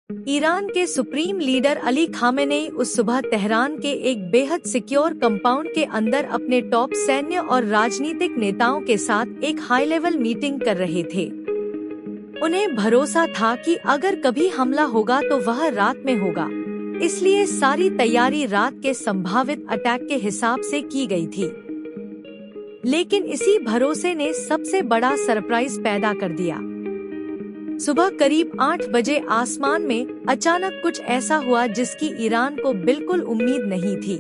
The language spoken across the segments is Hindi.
ईरान के सुप्रीम लीडर अली खामेनेई उस सुबह तेहरान के एक बेहद सिक्योर कंपाउंड के अंदर अपने टॉप सैन्य और राजनीतिक नेताओं के साथ एक हाई लेवल मीटिंग कर रहे थे। उन्हें भरोसा था कि अगर कभी हमला होगा तो वह रात में होगा, इसलिए सारी तैयारी रात के संभावित अटैक के हिसाब से की गई थी। लेकिन इसी भरोसे ने सबसे बड़ा सरप्राइज पैदा कर दिया। सुबह करीब 8 बजे आसमान में अचानक कुछ ऐसा हुआ जिसकी ईरान को बिल्कुल उम्मीद नहीं थी।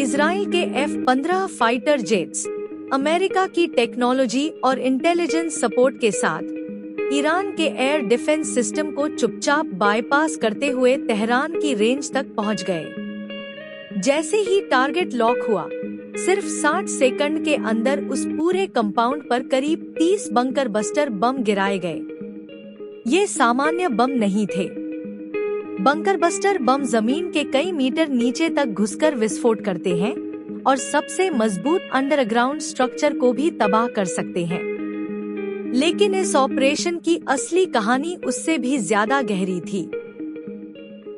इजराइल के F-15 फाइटर जेट्स, अमेरिका की टेक्नोलॉजी और इंटेलिजेंस सपोर्ट के साथ ईरान के एयर डिफेंस सिस्टम को चुपचाप बाईपास करते हुए तेहरान की रेंज तक पहुंच गए। जैसे ही टारगेट लॉक हुआ, सिर्फ 60 सेकंड के अंदर उस पूरे कंपाउंड पर करीब 30 बंकर बस्टर बम गिराए गए। ये सामान्य बम नहीं थे। बंकर बस्टर बम जमीन के कई मीटर नीचे तक घुसकर विस्फोट करते हैं और सबसे मजबूत अंडरग्राउंड स्ट्रक्चर को भी तबाह कर सकते हैं। लेकिन इस ऑपरेशन की असली कहानी उससे भी ज्यादा गहरी थी।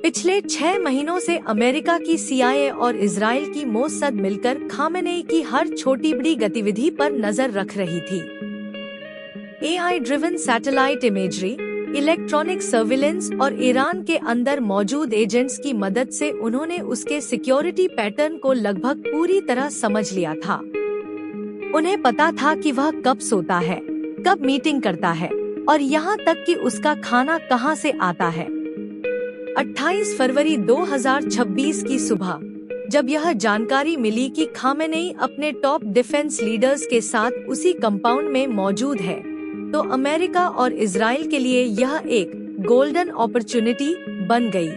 पिछले 6 महीनों से अमेरिका की CIA और इजराइल की मोसाद मिलकर खामेनेई की हर छोटी बड़ी गतिविधि पर नजर रख रही थी। AI driven satellite imagery, electronic surveillance और ईरान के अंदर मौजूद एजेंट्स की मदद से उन्होंने उसके सिक्योरिटी पैटर्न को लगभग पूरी तरह समझ लिया था। उन्हें पता था कि वह कब सोता है, कब मीटिंग करता है और यहाँ तक कि उसका खाना कहाँ से आता है। 28 फरवरी 2026 की सुबह जब यह जानकारी मिली कि खामेनेई अपने टॉप डिफेंस लीडर्स के साथ उसी कंपाउंड में मौजूद है, तो अमेरिका और इजराइल के लिए यह एक गोल्डन अपॉर्चुनिटी बन गई,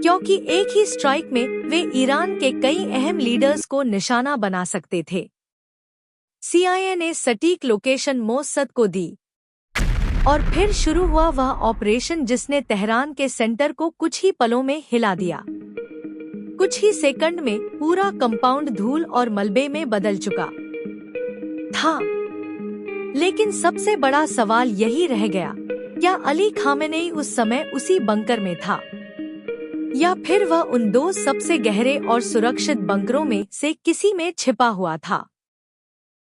क्योंकि एक ही स्ट्राइक में वे ईरान के कई अहम लीडर्स को निशाना बना सकते थे। CIA ने सटीक लोकेशन मोसाद को दी और फिर शुरू हुआ वह ऑपरेशन जिसने तेहरान के सेंटर को कुछ ही पलों में हिला दिया। कुछ ही सेकंड में पूरा कंपाउंड धूल और मलबे में बदल चुका था। लेकिन सबसे बड़ा सवाल यही रह गया, क्या अली खामेनेई उस समय उसी बंकर में था या फिर वह उन 2 सबसे गहरे और सुरक्षित बंकरों में से किसी में छिपा हुआ था।